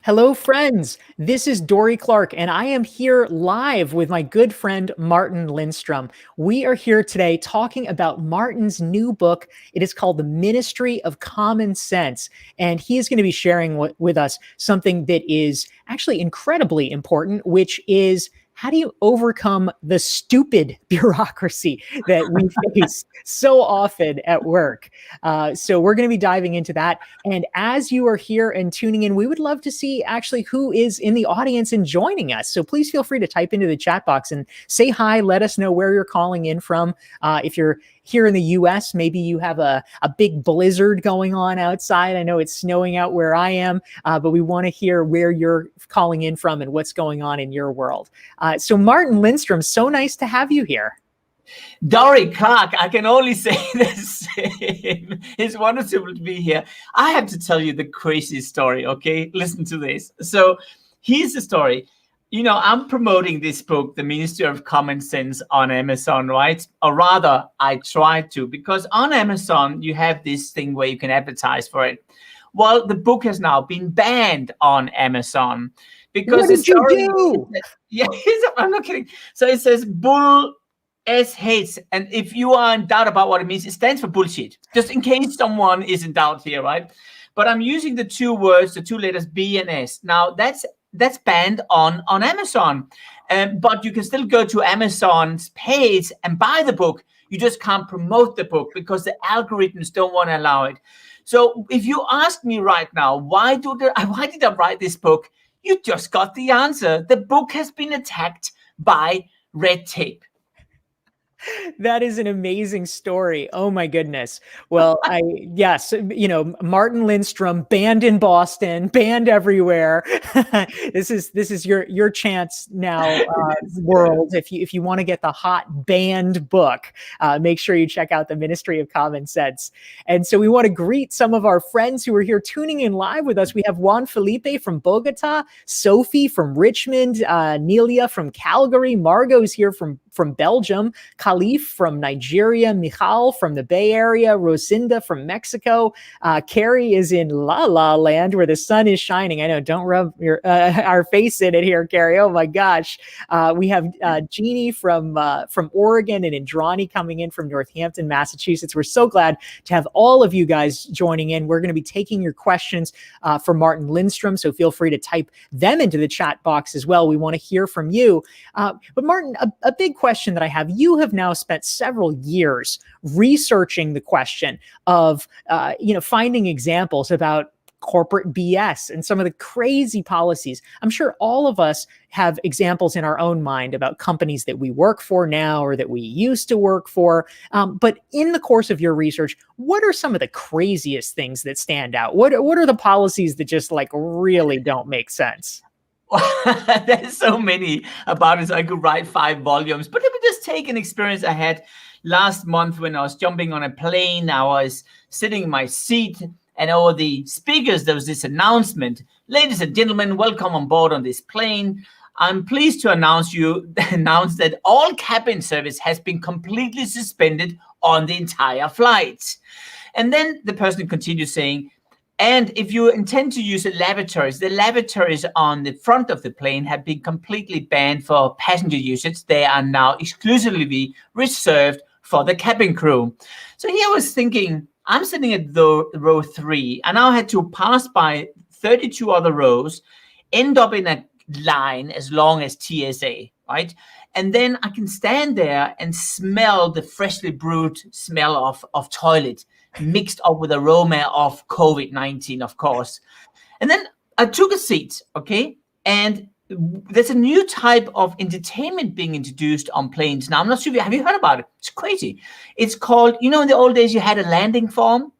Hello, friends. This is Dorie Clark, and I am here live with my good friend, Martin Lindstrom. We are here today talking about Martin's new book. It is called The Ministry of Common Sense, and he is going to be sharing with us something that is actually incredibly important, which is how do you overcome the stupid bureaucracy that we face so often at work? So we're going to be diving into that. And as you are here and tuning in, we would love to see actually who is in the audience and joining us. So please feel free to type into the chat box and say hi. Let us know where you're calling in from. If you're here in the US, maybe you have a big blizzard going on outside. I know it's snowing out where I am, but we want to hear where you're calling in from and what's going on in your world. So Martin Lindstrom, so nice to have you here. Dorie Clark, I can only say the same. It's wonderful to be here. I have to tell you the crazy story, okay? Listen to this. So here's the story. You know, I'm promoting this book, The Ministry of Common Sense, on Amazon, right? Or rather, I tried to, because on Amazon, you have this thing where you can advertise for it. Well, the book has now been banned on Amazon. Because what did you do? Yeah, I'm not kidding. So it says bull S hates, and if you are in doubt about what it means, it stands for bullshit. Just in case someone is in doubt here, right? But I'm using the two words, the two letters B and S. Now that's banned on Amazon, but you can still go to Amazon's page and buy the book. You just can't promote the book because the algorithms don't want to allow it. So if you ask me right now, why did I write this book? You just got the answer. The book has been attacked by red tape. That is an amazing story. Oh my goodness. Well, yes, Martin Lindstrom banned in Boston, banned everywhere. This is your chance now, world. If you want to get the hot banned book, make sure you check out the Ministry of Common Sense. And so we want to greet some of our friends who are here tuning in live with us. We have Juan Felipe from Bogota, Sophie from Richmond, Nelia from Calgary, Margot's here from Belgium, Khalif from Nigeria, Michal from the Bay Area, Rosinda from Mexico. Carrie is in La La Land where the sun is shining. I know, don't rub our face in it here, Carrie. Oh my gosh. We have Jeannie from Oregon and Indrani coming in from Northampton, Massachusetts. We're so glad to have all of you guys joining in. We're going to be taking your questions for Martin Lindstrom, so feel free to type them into the chat box as well. We want to hear from you. But Martin, a big question that I have, you have now spent several years researching the question of, finding examples about corporate BS and some of the crazy policies. I'm sure all of us have examples in our own mind about companies that we work for now or that we used to work for. But in the course of your research, what are some of the craziest things that stand out? What are the policies that just really don't make sense? There's so many about it, so I could write 5 volumes. But let me just take an experience I had last month when I was jumping on a plane. I was sitting in my seat, and over the speakers, there was this announcement. Ladies and gentlemen, welcome on board on this plane. I'm pleased to announce that all cabin service has been completely suspended on the entire flight. And then the person continued saying, and if you intend to use the lavatories on the front of the plane have been completely banned for passenger usage. They are now exclusively reserved for the cabin crew. So here I was thinking, I'm sitting at row 3, and I had to pass by 32 other rows, end up in a line as long as TSA, right? And then I can stand there and smell the freshly brewed smell of toilet, mixed up with aroma of COVID-19, of course. And then I took a seat, okay? And there's a new type of entertainment being introduced on planes. Now, I'm not sure, have you heard about it? It's crazy. It's called, in the old days, you had a landing form.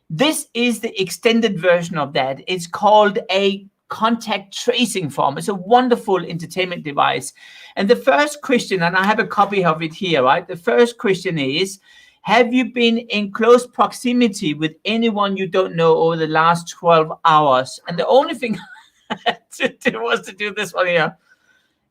This is the extended version of that. It's called a contact tracing form. It's a wonderful entertainment device. And the first question, and I have a copy of it here, right? The first question is, have you been in close proximity with anyone you don't know over the last 12 hours? And the only thing I had to do was to do this one here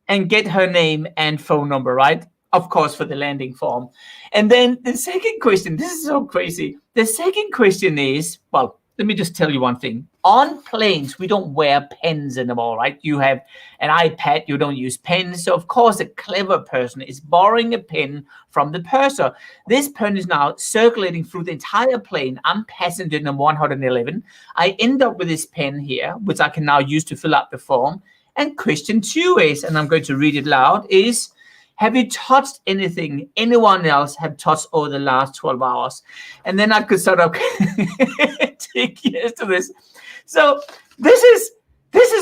and get her name and phone number, right? Of course, for the landing form. And then the second question, this is so crazy. The second question is, well, let me just tell you one thing. On planes, we don't wear pens anymore, right? You have an iPad, you don't use pens. So, of course, a clever person is borrowing a pen from the purser. This pen is now circulating through the entire plane. I'm passenger number 111. I end up with this pen here, which I can now use to fill out the form. And question 2 is, and I'm going to read it loud, is, have you touched anything anyone else have touched over the last 12 hours? And then I could sort of take years to this. So this is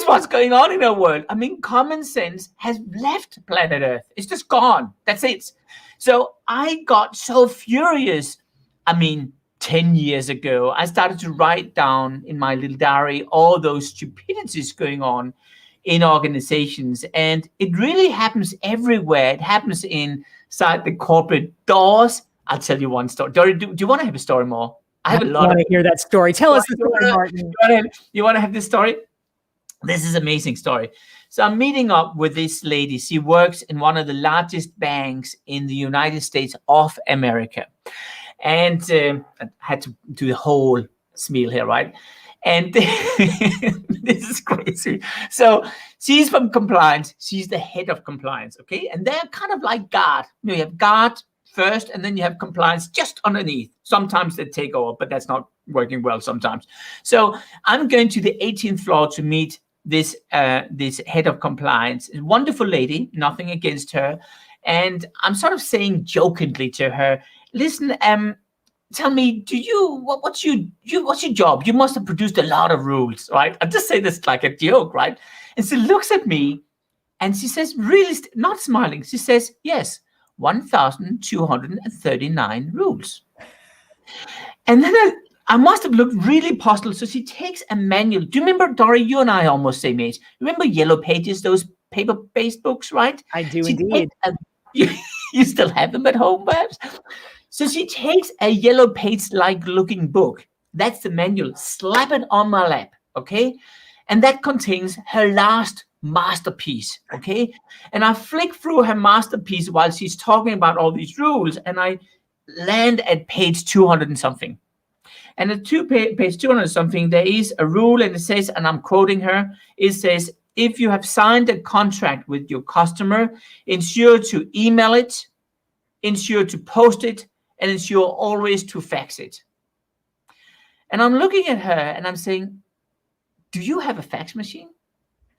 what's going on in our world. I mean, common sense has left planet Earth. It's just gone. That's it. So I got so furious. I mean, 10 years ago, I started to write down in my little diary all those stupidities going on in organizations. And it really happens everywhere. It happens inside the corporate doors. I'll tell you one story. Dorie, do you want to have a story more? I have a lot. I want to hear that story. Tell us the story, Martin. You want to have this story? This is an amazing story. So I'm meeting up with this lady. She works in one of the largest banks in the United States of America. And I had to do the whole spiel here, right? And this is crazy. So she's from compliance. She's the head of compliance, okay? And they're kind of like guard. You have guard first, and then you have compliance just underneath. Sometimes they take over, but that's not working well sometimes. So I'm going to the 18th floor to meet this head of compliance, a wonderful lady, nothing against her. And I'm sort of saying jokingly to her, listen, tell me, what's your job? You must have produced a lot of rules, right? I just say this like a joke, right? And she looks at me and she says, really, not smiling. She says, yes, 1,239 rules. And then I must have looked really puzzled. So she takes a manual. Do you remember, Dorie, you and I almost same age. Remember Yellow Pages, those paper-based books, right? I do indeed. You still have them at home, perhaps? So she takes a Yellow Page-like looking book. That's the manual. Slap it on my lap, okay? And that contains her last masterpiece, okay? And I flick through her masterpiece while she's talking about all these rules, and I land at page 200 and something. And at page 200 and something, there is a rule, and it says, and I'm quoting her, it says, if you have signed a contract with your customer, ensure to email it, ensure to post it, and ensure always to fax it. And I'm looking at her and I'm saying, do you have a fax machine?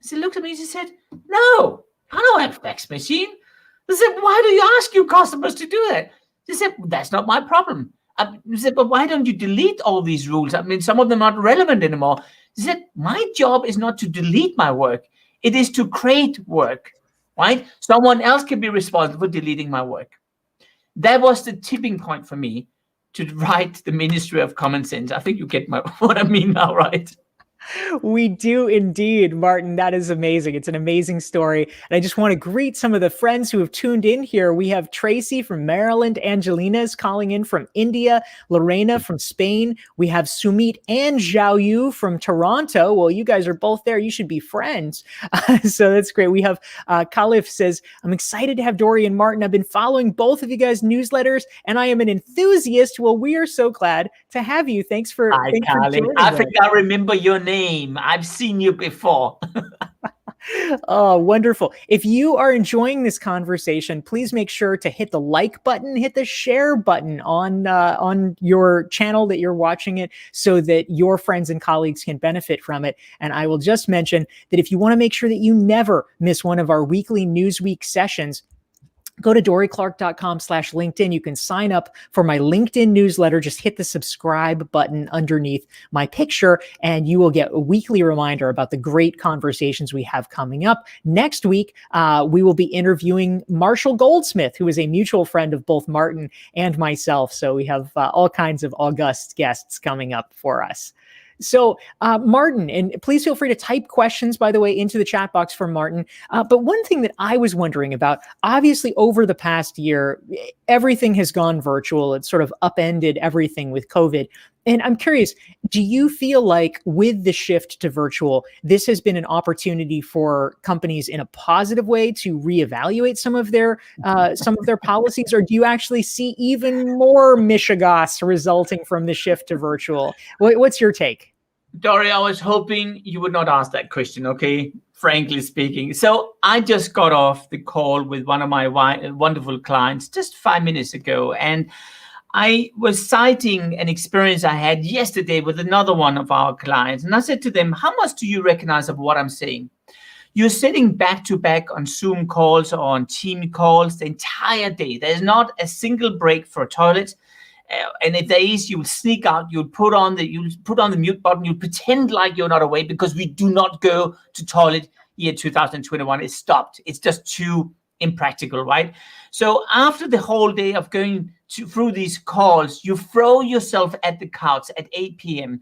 She looked at me and she said, no, I don't have a fax machine. I said, why do you ask your customers to do that? She said, well, that's not my problem. I said, but why don't you delete all these rules? I mean, some of them are not relevant anymore. She said, my job is not to delete my work. It is to create work, right? Someone else can be responsible for deleting my work. That was the tipping point for me to write the Ministry of Common Sense. I think you get what I mean now, right? We do indeed, Martin. That is amazing. It's an amazing story. And I just want to greet some of the friends who have tuned in here. We have Tracy from Maryland. Angelina is calling in from India. Lorena from Spain. We have Sumit and Zhao Yu from Toronto. Well, you guys are both there. You should be friends. So that's great. We have Khalif says, I'm excited to have Dorie and Martin. I've been following both of you guys' newsletters, and I am an enthusiast. Well, we are so glad to have you. Thanks for joining I think I remember your name. I've seen you before. Oh, wonderful. If you are enjoying this conversation, please make sure to hit the like button, hit the share button on your channel that you're watching it so that your friends and colleagues can benefit from it. And I will just mention that if you want to make sure that you never miss one of our weekly Newsweek sessions, go to dorieclark.com/LinkedIn. You can sign up for my LinkedIn newsletter. Just hit the subscribe button underneath my picture, and you will get a weekly reminder about the great conversations we have coming up. Next week, we will be interviewing Marshall Goldsmith, who is a mutual friend of both Martin and myself. So we have all kinds of august guests coming up for us. So, Martin, and please feel free to type questions, by the way, into the chat box for Martin. But one thing that I was wondering about, obviously over the past year, everything has gone virtual. It's sort of upended everything with COVID. And I'm curious, do you feel like with the shift to virtual, this has been an opportunity for companies in a positive way to reevaluate some of their policies, or do you actually see even more mishigas resulting from the shift to virtual? What's your take? Dorie, I was hoping you would not ask that question, okay? Frankly speaking. So I just got off the call with one of my wonderful clients just 5 minutes ago. And I was citing an experience I had yesterday with another one of our clients. And I said to them, how much do you recognize of what I'm saying? You're sitting back to back on Zoom calls or on team calls the entire day. There's not a single break for a toilet. And if there is, you'll sneak out, you'll put on the mute button, you'll pretend like you're not awake, because we do not go to toilet year 2021. It's stopped. It's just too impractical, right? So after the whole day of going through these calls, you throw yourself at the couch at 8 p.m.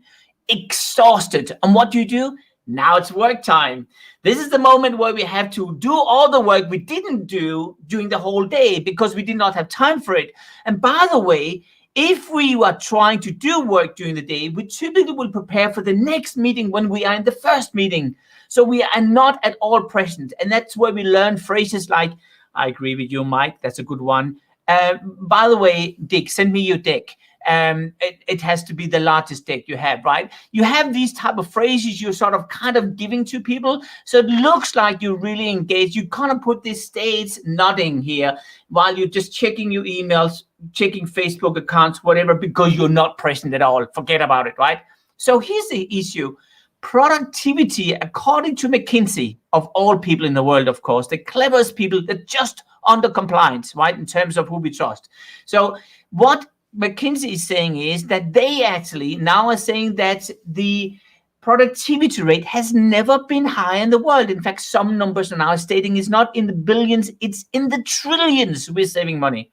exhausted. And what do? Now it's work time. This is the moment where we have to do all the work we didn't do during the whole day because we did not have time for it. And by the way, if we are trying to do work during the day, we typically will prepare for the next meeting when we are in the first meeting. So we are not at all present. And that's where we learn phrases like, I agree with you, Mike. That's a good one. By the way, Dick, send me your deck. It has to be the largest deck you have, right? You have these type of phrases you're sort of kind of giving to people. So it looks like you're really engaged. You kind of put this stage nodding here while you're just checking your emails, checking Facebook accounts, whatever, because you're not present at all. Forget about it, right? So here's the issue. Productivity, according to McKinsey, of all people in the world, of course, the cleverest people, they're just under compliance, right, in terms of who we trust. So what McKinsey is saying is that they actually now are saying that the productivity rate has never been higher in the world. In fact, some numbers are now stating it's not in the billions, it's in the trillions we're saving money.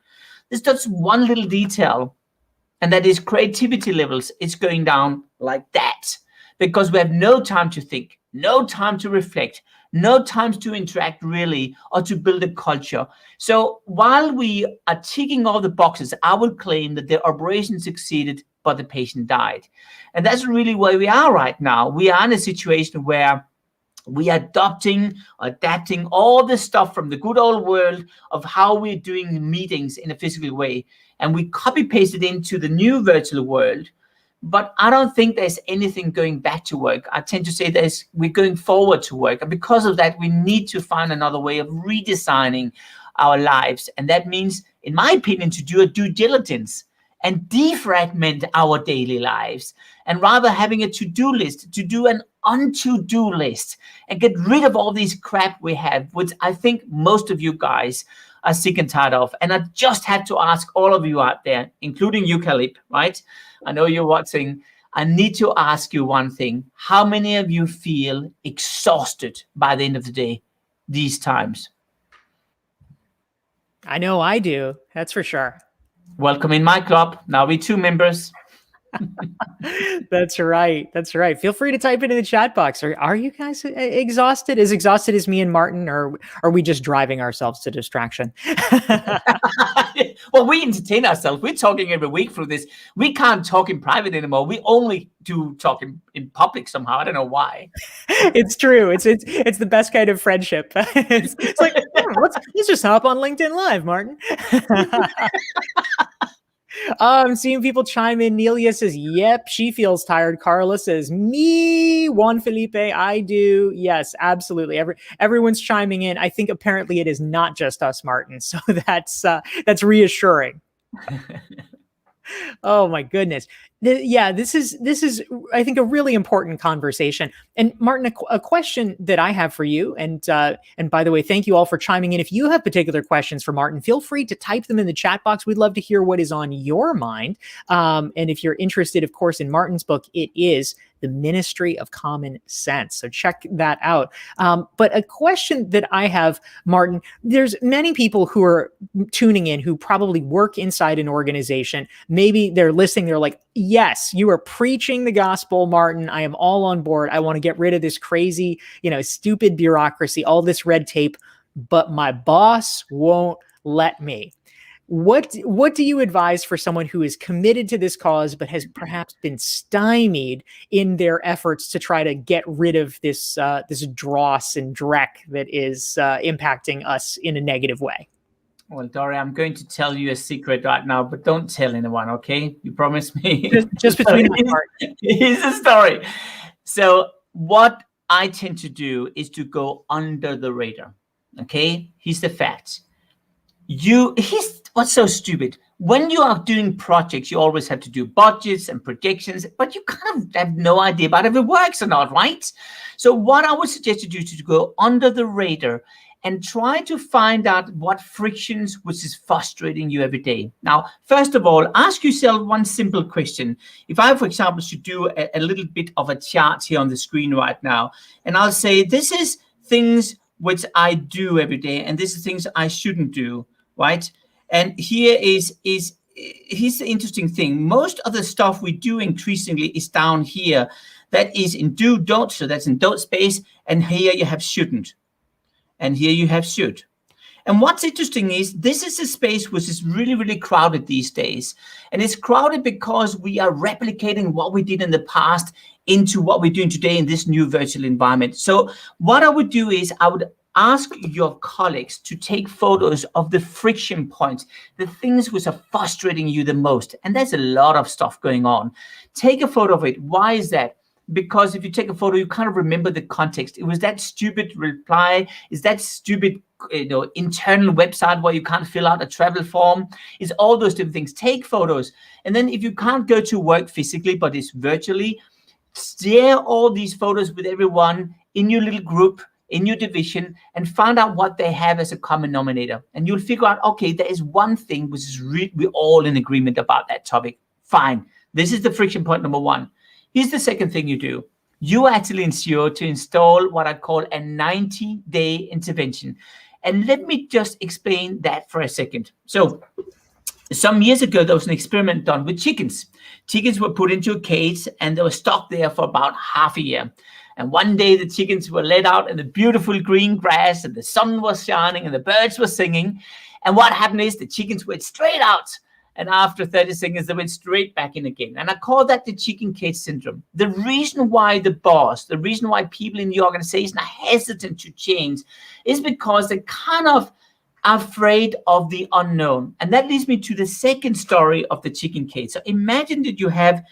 There's just one little detail, and that is creativity levels. It's going down like that because we have no time to think, no time to reflect, no time to interact really, or to build a culture. So while we are ticking all the boxes, I would claim that the operation succeeded, but the patient died. And that's really where we are right now. We are in a situation where we are adapting all the stuff from the good old world of how we're doing meetings in a physical way. And we copy paste it into the new virtual world. But I don't think there's anything going back to work. I tend to say we're going forward to work. And because of that, we need to find another way of redesigning our lives. And that means, in my opinion, to do a due diligence and defragment our daily lives. And rather having a to-do list, to do an un-to-do list and get rid of all these crap we have, which I think most of you guys are sick and tired of. And I just had to ask all of you out there, including you, Caleb, right? I know you're watching. I need to ask you one thing. How many of you feel exhausted by the end of the day these times? I know I do. That's for sure. Welcome in my club. Now we 2 members. That's right. That's right. Feel free to type it in the chat box. Are you guys exhausted? As exhausted as me and Martin, or are we just driving ourselves to distraction? Well, we entertain ourselves. We're talking every week through this. We can't talk in private anymore. We only do talk in public somehow. I don't know why. It's true. It's the best kind of friendship. It's like, let's just hop on LinkedIn Live, Martin. I'm seeing people chime in. Nelia says, yep, she feels tired. Carla says, me. Juan Felipe, I do. Yes, absolutely. Everyone's chiming in. I think apparently it is not just us, Martin. So that's reassuring. Oh my goodness. Yeah, this is I think a really important conversation. And Martin, a question that I have for you, and by the way, thank you all for chiming in. If you have particular questions for Martin, feel free to type them in the chat box. We'd love to hear what is on your mind. And if you're interested, of course, in Martin's book, it is The Ministry of Common Sense. So check that out. But a question that I have, Martin, there's many people who are tuning in who probably work inside an organization. Maybe they're listening. They're like, yes, you are preaching the gospel, Martin. I am all on board. I want to get rid of this crazy, stupid bureaucracy, all this red tape, but my boss won't let me. What do you advise for someone who is committed to this cause, but has perhaps been stymied in their efforts to try to get rid of this dross and dreck that is impacting us in a negative way? Well, Dorie, I'm going to tell you a secret right now, but don't tell anyone, okay? You promise me. Just between us. Here's the story. So what I tend to do is to go under the radar. Okay, here's the fact. Here's what's so stupid. When you are doing projects, you always have to do budgets and predictions, but you kind of have no idea about if it works or not, right? So what I would suggest you do is to go under the radar and try to find out what frictions which is frustrating you every day. Now, first of all, ask yourself one simple question. If I, for example, should do a little bit of a chart here on the screen right now, and I'll say, this is things which I do every day, and this is things I shouldn't do, right? And here's the interesting thing. Most of the stuff we do increasingly is down here. That is in do, don't, so that's in don't space, and here you have shouldn't. And here you have should. And what's interesting is this is a space which is really, really crowded these days. And it's crowded because we are replicating what we did in the past into what we're doing today in this new virtual environment. So what I would do is I would ask your colleagues to take photos of the friction points, the things which are frustrating you the most. And there's a lot of stuff going on. Take a photo of it. Why is that? Because if you take a photo, you kind of remember the context. It was that stupid reply. Is that stupid, internal website where you can't fill out a travel form? It's all those different things. Take photos. And then if you can't go to work physically, but it's virtually, share all these photos with everyone in your little group, in your division, and find out what they have as a common denominator. And you'll figure out, okay, there is one thing which is we're all in agreement about that topic. Fine. This is the friction point number one. Here's the second thing you do. You actually ensure to install what I call a 90-day intervention. And let me just explain that for a second. So some years ago, there was an experiment done with chickens. Chickens were put into a cage and they were stuck there for about half a year. And one day the chickens were let out in the beautiful green grass and the sun was shining and the birds were singing. And what happened is the chickens went straight out. And after 30 seconds, they went straight back in again. And I call that the chicken cage syndrome. The reason why the reason why people in the organization are hesitant to change is because they're kind of afraid of the unknown. And that leads me to the second story of the chicken cage. So imagine that you have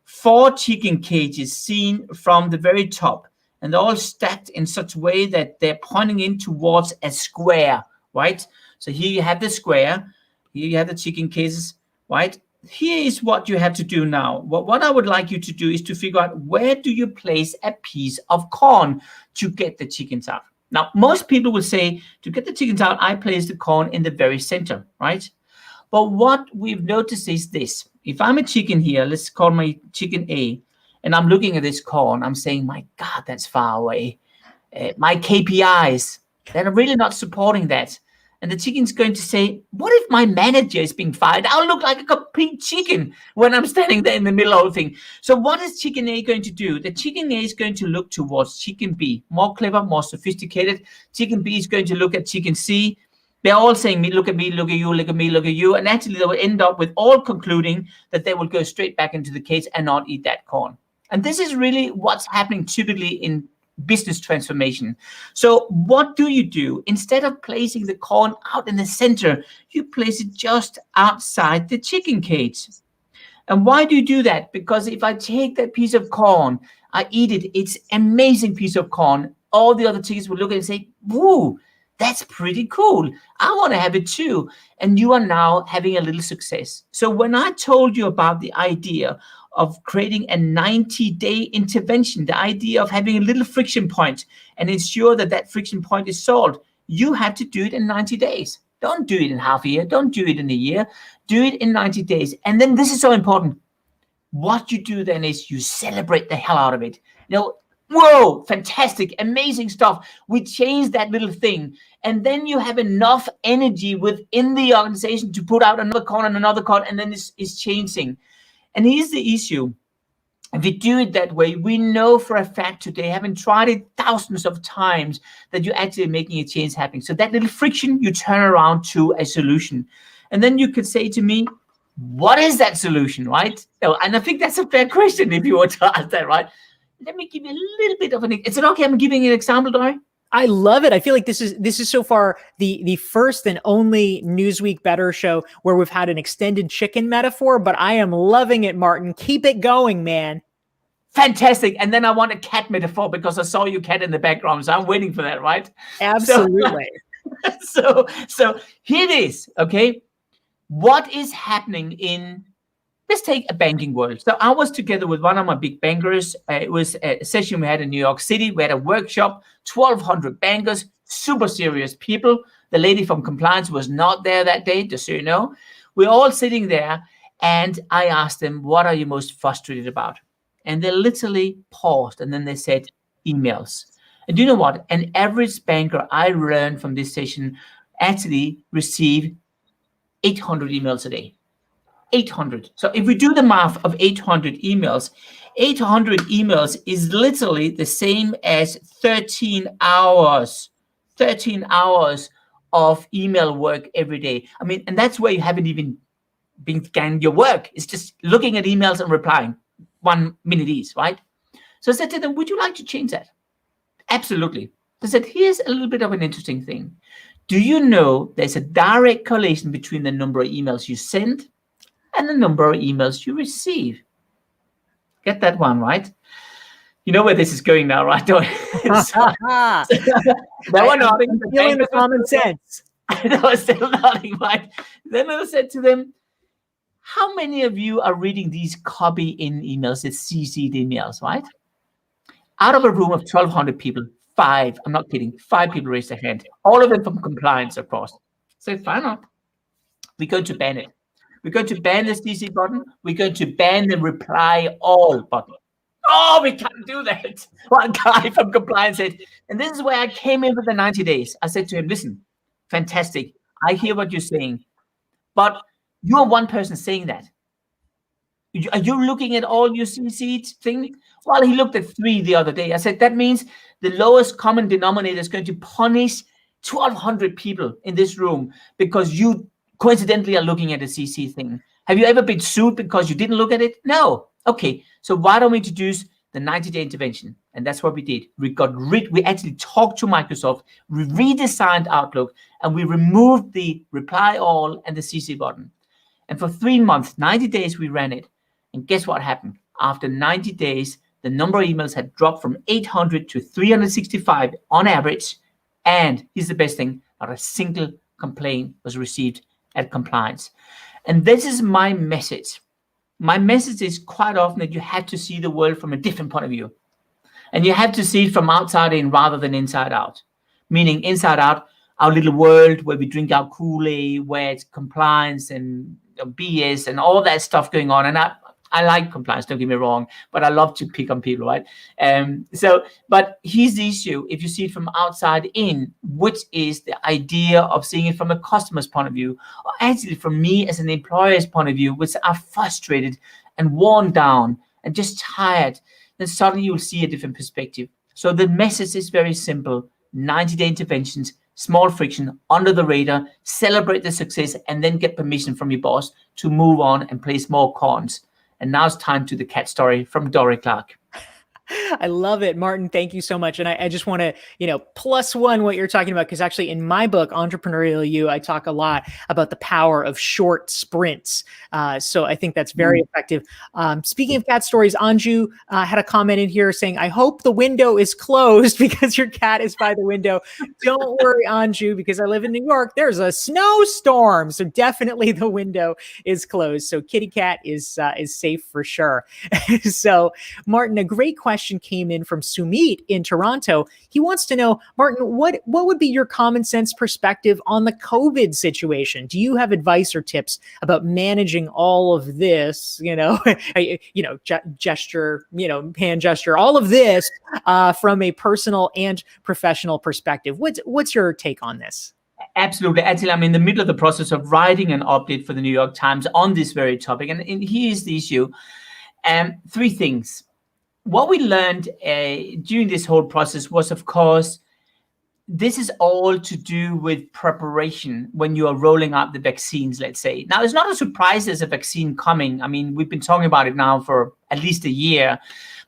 4 chicken cages seen from the very top, and they're all stacked in such a way that they're pointing in towards a square, right? So here you have the square, here you have the chicken cages, right? Here is what you have to do now. What I would like you to do is to figure out, where do you place a piece of corn to get the chickens out? Now, most people will say, to get the chickens out, I place the corn in the very center, right? But what we've noticed is this. If I'm a chicken here, let's call my chicken A, and I'm looking at this corn, I'm saying, my God, that's far away. My KPIs, they're really not supporting that. And the chicken's going to say, what if my manager is being fired? I'll look like a complete chicken when I'm standing there in the middle of the thing. So what is chicken A going to do? The chicken A is going to look towards chicken B. More clever, more sophisticated. Chicken B is going to look at chicken C. They're all saying, look at me, look at you, look at me, look at you. And actually, they will end up with all concluding that they will go straight back into the cage and not eat that corn. And this is really what's happening typically in business transformation. So what do? Instead of placing the corn out in the center, you place it just outside the chicken cage. And why do you do that? Because if I take that piece of corn, I eat it, it's an amazing piece of corn. All the other chickens will look at it and say, woo, that's pretty cool. I want to have it too. And you are now having a little success. So when I told you about the idea of creating a 90-day intervention, the idea of having a little friction point and ensure that that friction point is solved, you have to do it in 90 days. Don't do it in half a year. Don't do it in a year. Do it in 90 days. And then this is so important. What you do then is you celebrate the hell out of it. Whoa, fantastic, amazing stuff. We changed that little thing. And then you have enough energy within the organization to put out another corn, and then it's changing. And here's the issue. If you do it that way, we know for a fact today, having tried it thousands of times, that you're actually making a change happening. So that little friction, you turn around to a solution. And then you could say to me, what is that solution, right? And I think that's a fair question if you want to ask that, right? Let me give you a little bit of is it okay? I'm giving you an example, Dorie? I love it. I feel like this is so far the first and only Newsweek Better show where we've had an extended chicken metaphor, but I am loving it, Martin. Keep it going, man. Fantastic. And then I want a cat metaphor because I saw your cat in the background. So I'm waiting for that, right? So, Absolutely. so here it is. Okay. What is happening in, let's take a banking world. So I was together with one of my big bankers. It was a session we had in New York City. We had a workshop, 1,200 bankers, super serious people. The lady from compliance was not there that day, just so you know. We're all sitting there, and I asked them, what are you most frustrated about? And they literally paused, and then they said, emails. And do you know what? An average banker, I learned from this session, actually receive 800 emails a day. 800. So if we do the math of 800 emails, 800 emails is literally the same as 13 hours. 13 hours of email work every day. I mean, and that's where you haven't even begun your work. It's just looking at emails and replying 1 minute each, right? So I said to them, would you like to change that? Absolutely. I said, here's a little bit of an interesting thing. Do you know there's a direct correlation between the number of emails you send and the number of emails you receive? Get that one, right? You know where this is going now, right? They were nodding. I'm feeling the common sense. They were still nodding, right? Then I said to them, how many of you are reading these copy in emails, the CC'd emails, right? Out of a room of 1,200 people, 5, I'm not kidding, 5 people raised their hand. All of them from compliance, of course. So fine enough. We're going to ban it. We're going to ban the CC button. We're going to ban the reply all button. Oh, we can't do that. One guy from compliance said, and this is where I came in with the 90 days. I said to him, listen, fantastic. I hear what you're saying, but you're one person saying that. Are you looking at all your CC thing? Well, he looked at 3 the other day. I said, that means the lowest common denominator is going to punish 1,200 people in this room because you coincidentally are looking at a CC thing. Have you ever been sued because you didn't look at it? No. Okay. So why don't we introduce the 90-day intervention? And that's what we did. We actually talked to Microsoft, we redesigned Outlook, and we removed the reply all and the CC button. And for 3 months, 90 days, we ran it. And guess what happened? After 90 days, the number of emails had dropped from 800 to 365 on average. And here's the best thing, not a single complaint was received at compliance. And this is my message. My message is quite often that you have to see the world from a different point of view. And you have to see it from outside in rather than inside out. Meaning inside out, our little world where we drink our Kool-Aid, where it's compliance and BS and all that stuff going on. And I like compliance, don't get me wrong, but I love to pick on people, right? But here's the issue. If you see it from outside in, which is the idea of seeing it from a customer's point of view, or actually from me as an employer's point of view, which are frustrated and worn down and just tired, then suddenly you'll see a different perspective. So the message is very simple. 90-day interventions, small friction, under the radar, celebrate the success, and then get permission from your boss to move on and place more cons. And now it's time to the cat story from Dorie Clark. I love it, Martin. Thank you so much. And I just want to, +1 what you're talking about, because actually in my book, Entrepreneurial You, I talk a lot about the power of short sprints. So I think that's very effective. Speaking of cat stories, Anju had a comment in here saying, I hope the window is closed because your cat is by the window. Don't worry, Anju, because I live in New York. There's a snowstorm. So definitely the window is closed. So kitty cat is safe for sure. So Martin, a great question came in from Sumit in Toronto. He wants to know, Martin, what would be your common sense perspective on the COVID situation? Do you have advice or tips about managing all of this, gesture, hand gesture, all of this from a personal and professional perspective? What's your take on this? Absolutely. Actually, I'm in the middle of the process of writing an update for the New York Times on this very topic. And here's the issue. 3 things. What we learned during this whole process was, of course, this is all to do with preparation when you are rolling out the vaccines, let's say. Now, it's not a surprise there's a vaccine coming. I mean, we've been talking about it now for at least a year,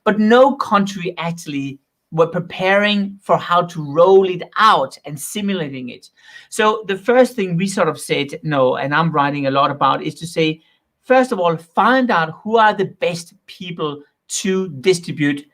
but no country actually were preparing for how to roll it out and simulating it. So the first thing we sort of said, no, and I'm writing a lot about, is to say, first of all, find out who are the best people to distribute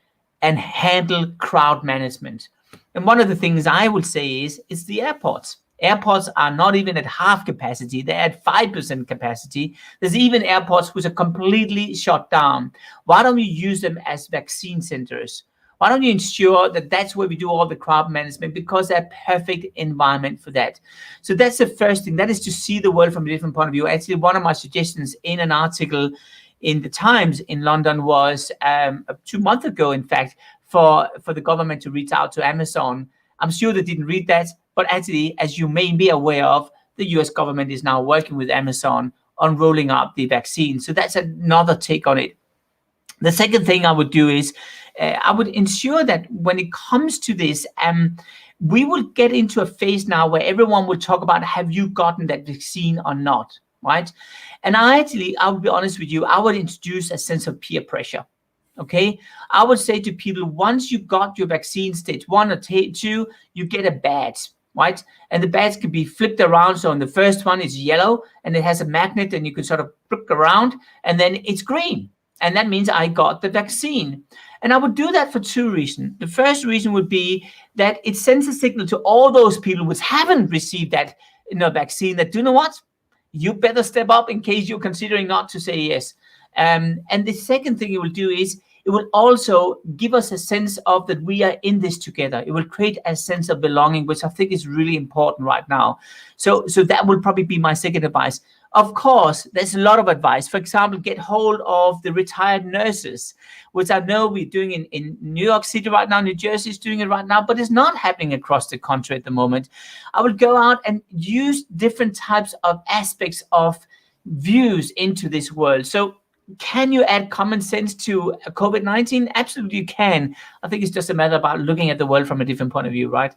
and handle crowd management. And one of the things I would say is it's the airports. Airports are not even at half capacity. They're at 5% capacity. There's even airports which are completely shut down. Why don't we use them as vaccine centers? Why don't you ensure that that's where we do all the crowd management, because they're perfect environment for that. So that's the first thing. That is to see the world from a different point of view. Actually, one of my suggestions in an article in the Times in London was 2 months ago, in fact, for the government to reach out to Amazon. I'm sure they didn't read that, but actually, as you may be aware of, the US government is now working with Amazon on rolling out the vaccine. So that's another take on it. The second thing I would do is I would ensure that when it comes to this, we will get into a phase now where everyone will talk about, have you gotten that vaccine or not, right? And I'll be honest with you, I would introduce a sense of peer pressure. Okay, I would say to people, once you got your vaccine stage 1 or 2, you get a badge, right? And the badge can be flipped around. So on the first one, it's yellow and it has a magnet and you can sort of look around, and then it's green. And that means I got the vaccine. And I would do that for 2 reasons. The first reason would be that it sends a signal to all those people which haven't received that vaccine, that, you know what? You better step up in case you're considering not to say yes. And the second thing it will do is it will also give us a sense of that we are in this together. It will create a sense of belonging, which I think is really important right now. So that will probably be my second advice. Of course, there's a lot of advice. For example, get hold of the retired nurses, which I know we're doing in New York City right now. New Jersey is doing it right now, but it's not happening across the country at the moment. I would go out and use different types of aspects of views into this world. So can you add common sense to COVID-19? Absolutely you can. I think it's just a matter about looking at the world from a different point of view, right?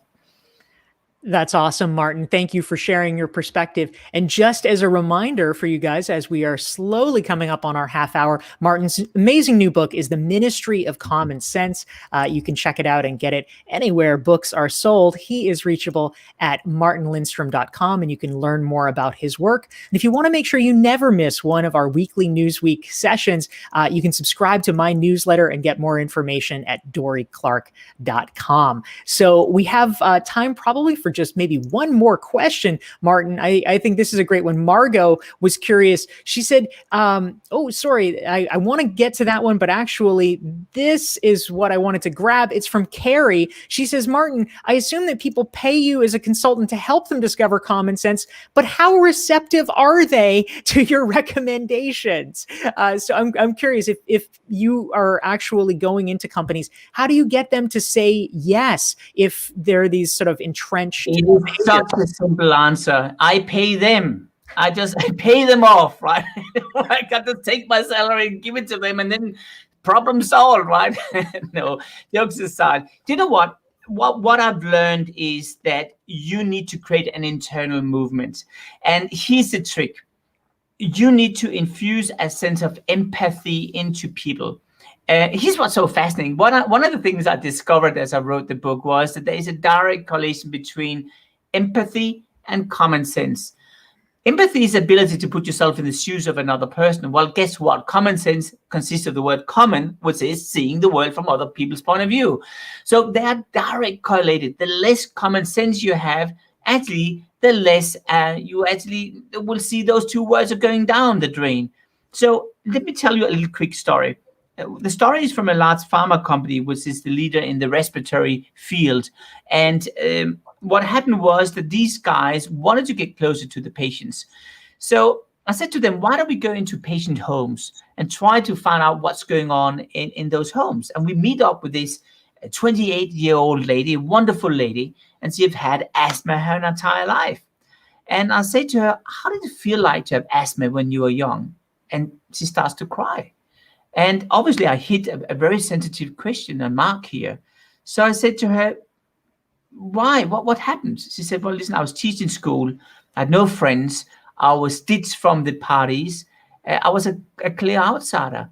That's awesome, Martin. Thank you for sharing your perspective. And just as a reminder for you guys, as we are slowly coming up on our half hour, Martin's amazing new book is The Ministry of Common Sense. You can check it out and get it anywhere books are sold. He is reachable at martinlindstrom.com, and you can learn more about his work. And if you want to make sure you never miss one of our weekly Newsweek sessions, you can subscribe to my newsletter and get more information at dorieclark.com. So we have time probably for just maybe one more question, Martin. I think this is a great one. Margot was curious. She said, I want to get to that one, but actually this is what I wanted to grab. It's from Carrie. She says, Martin, I assume that people pay you as a consultant to help them discover common sense, but how receptive are they to your recommendations? So I'm curious, if you are actually going into companies, how do you get them to say yes if they're these sort of entrenched? It is such a simple answer. I pay them. I pay them off, right? I got to take my salary and give it to them, and then problem solved, right? No, jokes aside. Do you know what? What I've learned is that you need to create an internal movement. And here's the trick. You need to infuse a sense of empathy into people. Here's what's so fascinating. One of the things I discovered as I wrote the book was that there is a direct correlation between empathy and common sense. Empathy is the ability to put yourself in the shoes of another person. Well, guess what? Common sense consists of the word common, which is seeing the world from other people's point of view. So they are direct correlated. The less common sense you have, actually, the less you actually will see those two words are going down the drain. So let me tell you a little quick story. The story is from a large pharma company, which is the leader in the respiratory field. And what happened was that these guys wanted to get closer to the patients. So I said to them, why don't we go into patient homes and try to find out what's going on in those homes? And we meet up with this 28-year-old lady, a wonderful lady, and she had had asthma her entire life. And I said to her, how did it feel like to have asthma when you were young? And she starts to cry. And obviously, I hit a very sensitive question, a mark here. So I said to her, why? What happened? She said, well, listen, I was teaching school. I had no friends. I was ditched from the parties. I was a clear outsider.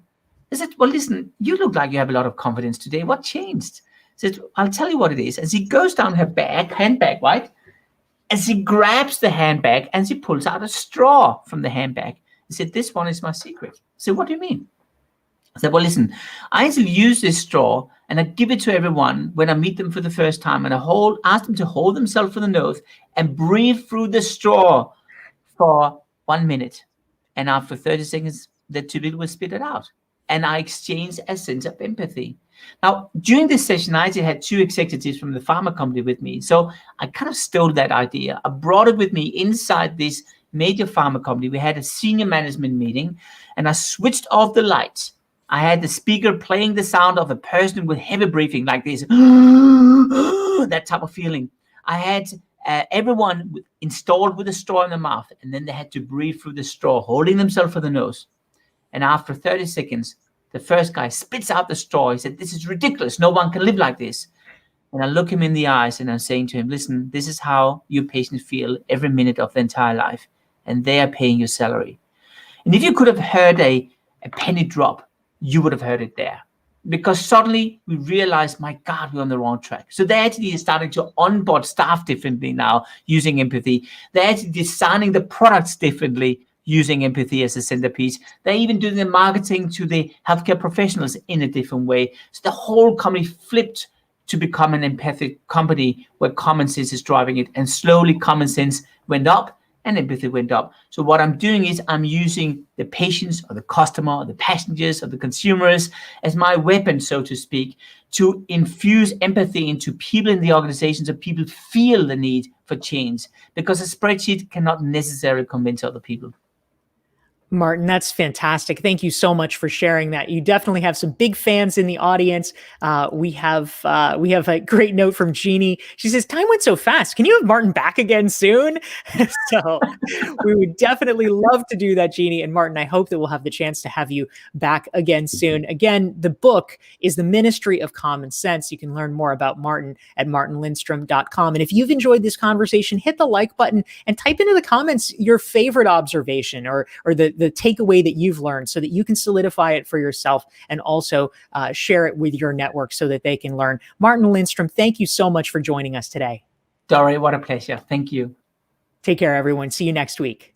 I said, well, listen, you look like you have a lot of confidence today. What changed? She said, I'll tell you what it is. And she goes down her handbag, right? And she grabs the handbag and she pulls out a straw from the handbag. She said, this one is my secret. I said, what do you mean? I said, well, listen, I actually use this straw and I give it to everyone when I meet them for the first time. And ask them to hold themselves for the nose and breathe through the straw for 1 minute. And after 30 seconds, the two people will spit it out. And I exchanged a sense of empathy. Now, during this session, I actually had 2 executives from the pharma company with me. So I kind of stole that idea. I brought it with me inside this major pharma company. We had a senior management meeting and I switched off the lights. I had the speaker playing the sound of a person with heavy breathing like this, that type of feeling. I had everyone installed with a straw in their mouth, and then they had to breathe through the straw, holding themselves for the nose. And after 30 seconds, the first guy spits out the straw. He said, this is ridiculous. No one can live like this. And I look him in the eyes and I'm saying to him, listen, this is how your patients feel every minute of their entire life, and they are paying your salary. And if you could have heard a penny drop, you would have heard it there. Because suddenly we realized, my God, we're on the wrong track. So they actually are starting to onboard staff differently now using empathy. They're actually designing the products differently using empathy as a centerpiece. They're even doing the marketing to the healthcare professionals in a different way. So the whole company flipped to become an empathic company where common sense is driving it. And slowly common sense went up and empathy went up. So what I'm doing is I'm using the patients or the customer or the passengers or the consumers as my weapon, so to speak, to infuse empathy into people in the organization so people feel the need for change, because a spreadsheet cannot necessarily convince other people. Martin, that's fantastic. Thank you so much for sharing that. You definitely have some big fans in the audience. We have a great note from Jeannie. She says, "Time went so fast. Can you have Martin back again soon?" So we would definitely love to do that, Jeannie. And Martin, I hope that we'll have the chance to have you back again soon. Again, the book is The Ministry of Common Sense. You can learn more about Martin at martinlindstrom.com. And if you've enjoyed this conversation, hit the like button and type into the comments your favorite observation or the takeaway that you've learned, so that you can solidify it for yourself and also share it with your network so that they can learn. Martin Lindstrom, thank you so much for joining us today. Dorie, what a pleasure. Thank you. Take care, everyone. See you next week.